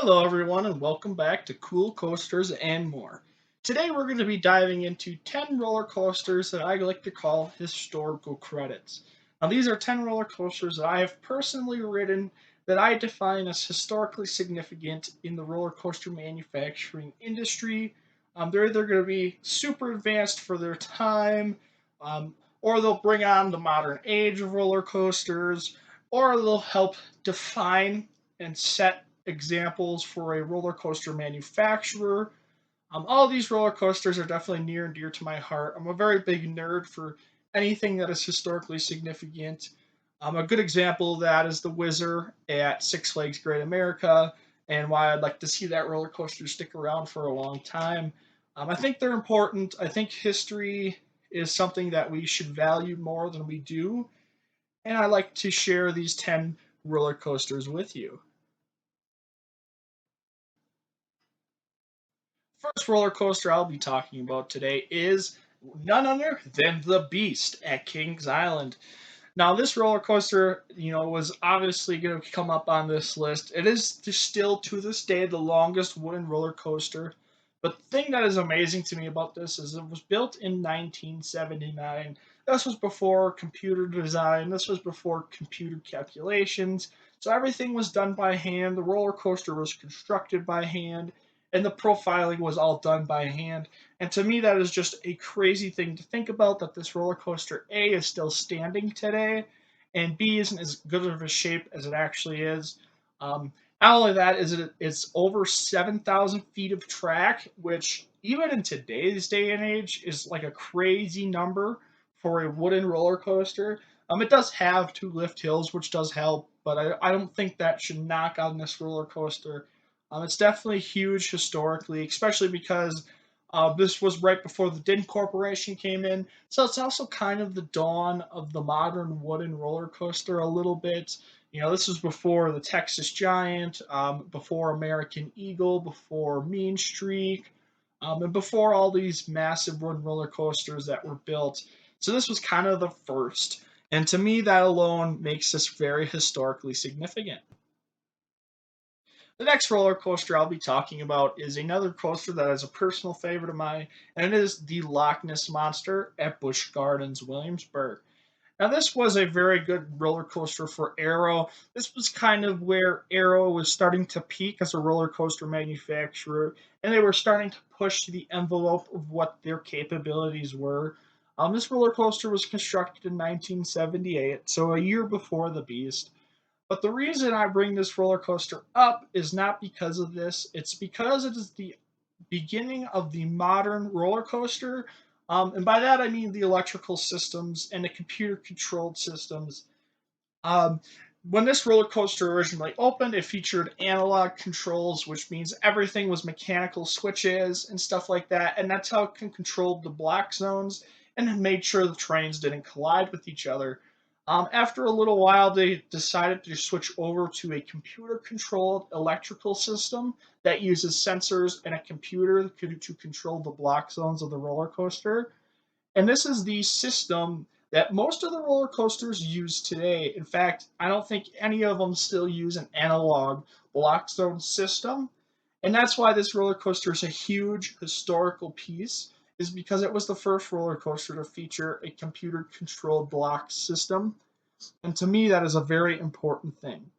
Hello, everyone, and welcome back to Cool Coasters and More. Today, we're going to be diving into 10 roller coasters that I like to call historical credits. Now, these are 10 roller coasters that I have personally ridden that I define as historically significant in the roller coaster manufacturing industry. They're either going to be super advanced for their time, or they'll bring on the modern age of roller coasters, or they'll help define and set examples for a roller coaster manufacturer. All of these roller coasters are definitely near and dear to my heart. I'm a very big nerd for anything that is historically significant. A good example of that is the Whizzer at Six Flags Great America, and why I'd like to see that roller coaster stick around for a long time. I think they're important. I think history is something that we should value more than we do, and I like to share these 10 roller coasters with you. First roller coaster I'll be talking about today is none other than the Beast at Kings Island. Now, this roller coaster, was obviously going to come up on this list. It is still to this day the longest wooden roller coaster. But the thing that is amazing to me about this is it was built in 1979. This was before computer design. This was before computer calculations. So everything was done by hand. The roller coaster was constructed by hand, and the profiling was all done by hand. And to me, that is just a crazy thing to think about that this roller coaster A is still standing today, and B isn't as good of a shape as it actually is. Not only that, it's over 7,000 feet of track, which even in today's day and age is like a crazy number for a wooden roller coaster. It does have two lift hills, which does help, but I don't think that should knock on this roller coaster. It's definitely huge historically, especially because this was right before the Din Corporation came in, so it's also kind of the dawn of the modern wooden roller coaster a little bit. This was before the Texas Giant, before American Eagle, before Mean Streak, and before all these massive wooden roller coasters that were built. So this was kind of the first. And to me, that alone makes this very historically significant. The next roller coaster I'll be talking about is another coaster that is a personal favorite of mine, and it is the Loch Ness Monster at Busch Gardens, Williamsburg. Now, this was a very good roller coaster for Arrow. This was kind of where Arrow was starting to peak as a roller coaster manufacturer, and they were starting to push the envelope of what their capabilities were. This roller coaster was constructed in 1978, so a year before the Beast. But the reason I bring this roller coaster up is not because of this. It's because it is the beginning of the modern roller coaster. And by that I mean the electrical systems and the computer controlled systems. Um, when this roller coaster originally opened, it featured analog controls, which means everything was mechanical switches and stuff like that. And that's how it can control the block zones and made sure the trains didn't collide with each other. After a little while, they decided to switch over to a computer controlled electrical system that uses sensors and a computer to control the block zones of the roller coaster. And this is the system that most of the roller coasters use today. In fact, I don't think any of them still use an analog block zone system. And that's why this roller coaster is a huge historical piece, is because it was the first roller coaster to feature a computer controlled block system. And to me, that is a very important thing.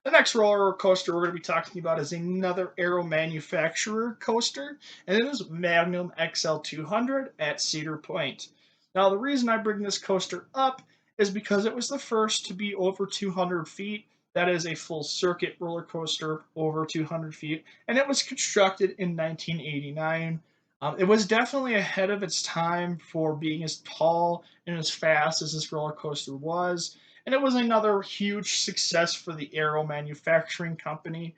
The next roller coaster we're going to be talking about is another Aero manufacturer coaster, and it is Magnum XL 200 at Cedar Point. Now, the reason I bring this coaster up is because it was the first to be over 200 feet. That is a full circuit roller coaster over 200 feet, and it was constructed in 1989. It was definitely ahead of its time for being as tall and as fast as this roller coaster was, and it was another huge success for the Aero Manufacturing Company.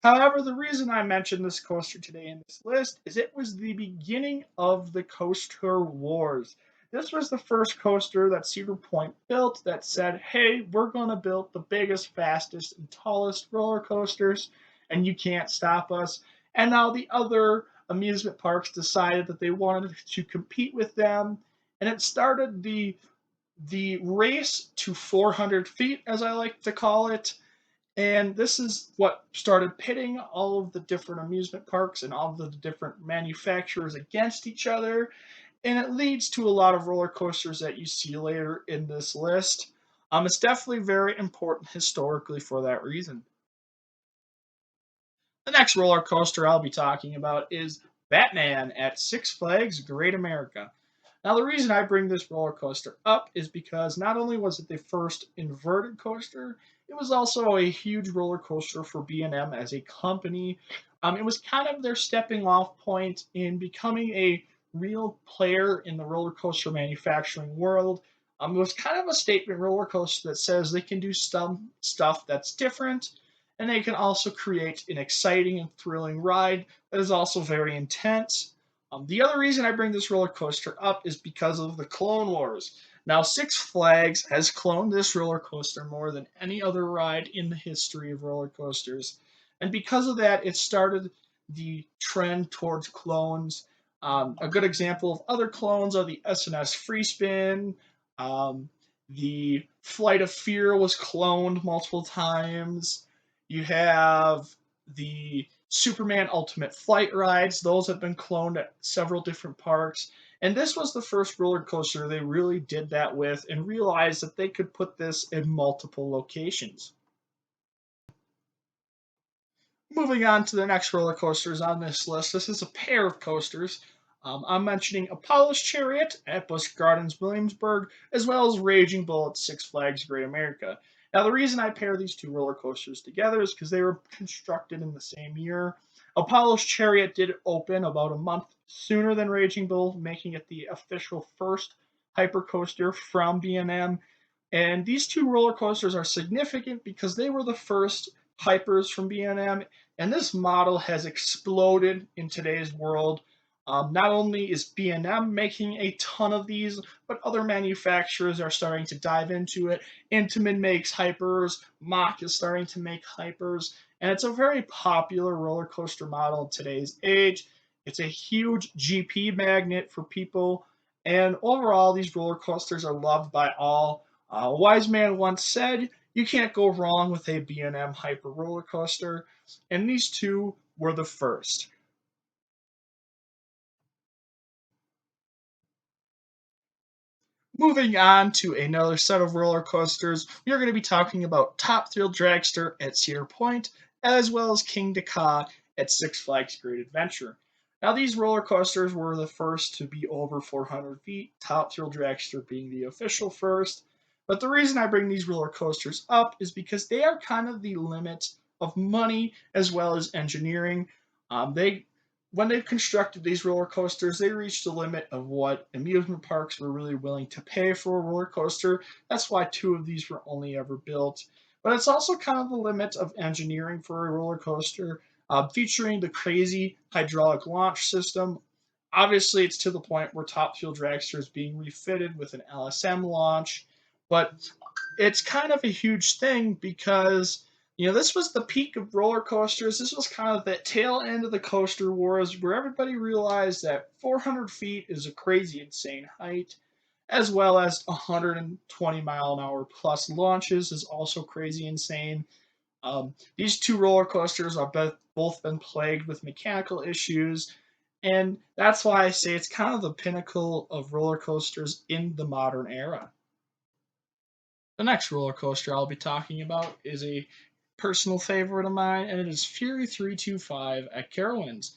However, the reason I mentioned this coaster today in this list is it was the beginning of the coaster wars. This was the first coaster that Cedar Point built that said, hey, we're going to build the biggest, fastest, and tallest roller coasters, and you can't stop us. And now the other amusement parks decided that they wanted to compete with them, and it started the race to 400 feet, as I like to call it. And this is what started pitting all of the different amusement parks and all of the different manufacturers against each other. And it leads to a lot of roller coasters that you see later in this list. It's definitely very important historically for that reason. The next roller coaster I'll be talking about is Batman at Six Flags Great America. Now, the reason I bring this roller coaster up is because not only was it the first inverted coaster, it was also a huge roller coaster for B&M as a company. It was kind of their stepping off point in becoming a real player in the roller coaster manufacturing world. It was kind of a statement roller coaster that says they can do some stuff that's different, and they can also create an exciting and thrilling ride that is also very intense. The other reason I bring this roller coaster up is because of the Clone Wars. Now, Six Flags has cloned this roller coaster more than any other ride in the history of roller coasters. And because of that, it started the trend towards clones. A good example of other clones are the S&S Free Spin. Um, the Flight of Fear was cloned multiple times. You have the Superman Ultimate Flight rides. Those have been cloned at several different parks. And this was the first roller coaster they really did that with and realized that they could put this in multiple locations. Moving on to the next roller coasters on this list, this is a pair of coasters. I'm mentioning Apollo's Chariot at Busch Gardens, Williamsburg, as well as Raging Bull at Six Flags Great America. Now, the reason I pair these two roller coasters together is because they were constructed in the same year. Apollo's Chariot did open about a month sooner than Raging Bull, making it the official first hypercoaster from B&M. And these two roller coasters are significant because they were the first hypers from B&M, and this model has exploded in today's world. Not only is B&M making a ton of these, but other manufacturers are starting to dive into it. Intamin makes hypers, Mach is starting to make hypers, and it's a very popular roller coaster model in today's age. It's a huge GP magnet for people, and overall, these roller coasters are loved by all. A wise man once said, "You can't go wrong with a B&M Hyper roller coaster," and these two were the first. Moving on to another set of roller coasters, we are going to be talking about Top Thrill Dragster at Cedar Point, as well as King Dakot at Six Flags Great Adventure. Now, these roller coasters were the first to be over 400 feet, Top Thrill Dragster being the official first. But the reason I bring these roller coasters up is because they are kind of the limit of money as well as engineering. They when they constructed these roller coasters, they reached the limit of what amusement parks were really willing to pay for a roller coaster. That's why two of these were only ever built. But it's also kind of the limit of engineering for a roller coaster, featuring the crazy hydraulic launch system. Obviously, it's to the point where Top Fuel Dragster is being refitted with an LSM launch, but it's kind of a huge thing because this was the peak of roller coasters. This was kind of the tail end of the coaster wars where everybody realized that 400 feet is a crazy, insane height, as well as 120-mile-an-hour plus launches is also crazy, insane. These two roller coasters are both been plagued with mechanical issues, and that's why I say it's kind of the pinnacle of roller coasters in the modern era. The next roller coaster I'll be talking about is a personal favorite of mine, and it is Fury 325 at Carowinds.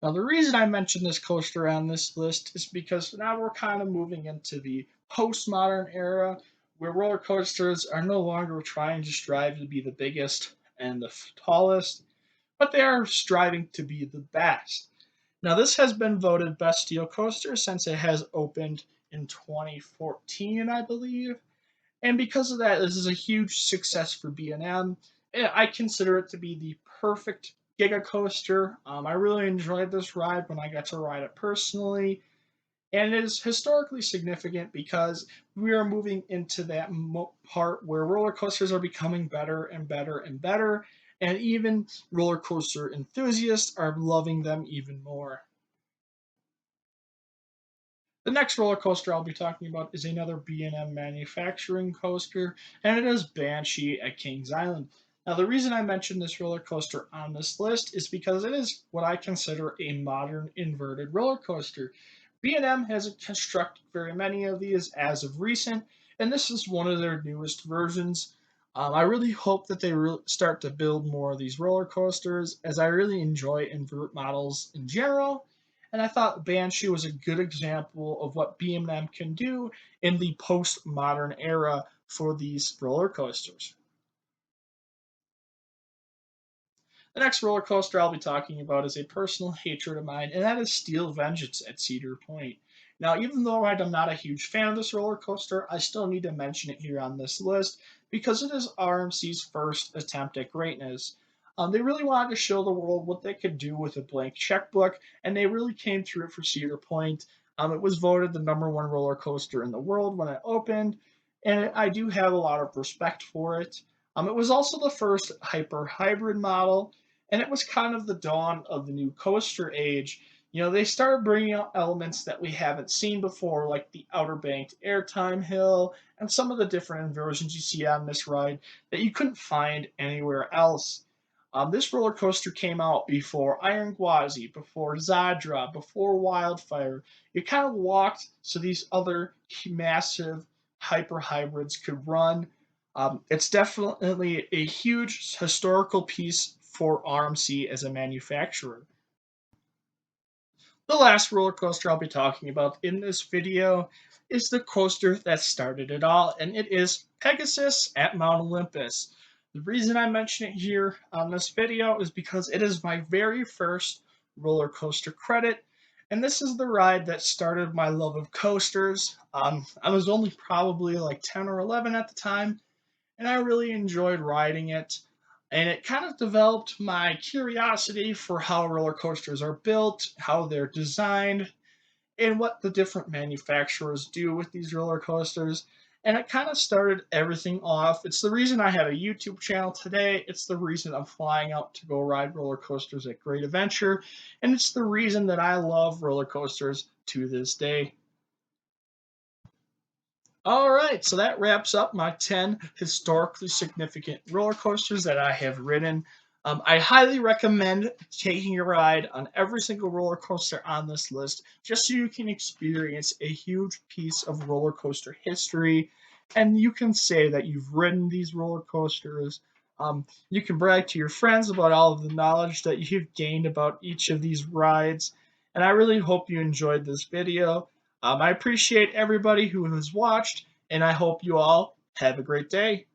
Now, the reason I mention this coaster on this list is because now we're kind of moving into the postmodern era where roller coasters are no longer trying to strive to be the biggest and the tallest, but they are striving to be the best. Now, this has been voted best steel coaster since it has opened in 2014, I believe. And because of that, this is a huge success for B&M. I consider it to be the perfect Giga Coaster. I really enjoyed this ride when I got to ride it personally. And it is historically significant because we are moving into that part where roller coasters are becoming better and better and better. And even roller coaster enthusiasts are loving them even more. The next roller coaster I'll be talking about is another B&M manufacturing coaster, and it is Banshee at Kings Island. Now, the reason I mention this roller coaster on this list is because it is what I consider a modern inverted roller coaster. B&M hasn't constructed very many of these as of recent, and this is one of their newest versions. I really hope that they start to build more of these roller coasters, as I really enjoy invert models in general, and I thought Banshee was a good example of what B&M can do in the postmodern era for these roller coasters. The next roller coaster I'll be talking about is a personal hatred of mine, and that is Steel Vengeance at Cedar Point. Now, even though I'm not a huge fan of this roller coaster, I still need to mention it here on this list because it is RMC's first attempt at greatness. They really wanted to show the world what they could do with a blank checkbook, and they really came through it for Cedar Point. It was voted the #1 roller coaster in the world when it opened, and I do have a lot of respect for it. It was also the first hyper hybrid model, and it was kind of the dawn of the new coaster age. They started bringing out elements that we haven't seen before, like the Outer Banked Airtime Hill and some of the different inversions you see on this ride that you couldn't find anywhere else. This roller coaster came out before Iron Gwazi, before Zadra, before Wildfire. You kind of walked so these other massive hyper hybrids could run. It's definitely a huge historical piece for RMC as a manufacturer. The last roller coaster I'll be talking about in this video is the coaster that started it all, and it is Pegasus at Mount Olympus. The reason I mention it here on this video is because it is my very first roller coaster credit, and this is the ride that started my love of coasters. I was only probably like 10 or 11 at the time, and I really enjoyed riding it. And it kind of developed my curiosity for how roller coasters are built, how they're designed, and what the different manufacturers do with these roller coasters. And it kind of started everything off. It's the reason I have a YouTube channel today. It's the reason I'm flying out to go ride roller coasters at Great Adventure. And it's the reason that I love roller coasters to this day. All right, so that wraps up my 10 historically significant roller coasters that I have ridden. I highly recommend taking a ride on every single roller coaster on this list just so you can experience a huge piece of roller coaster history and you can say that you've ridden these roller coasters. You can brag to your friends about all of the knowledge that you've gained about each of these rides. And I really hope you enjoyed this video. I appreciate everybody who has watched, and I hope you all have a great day.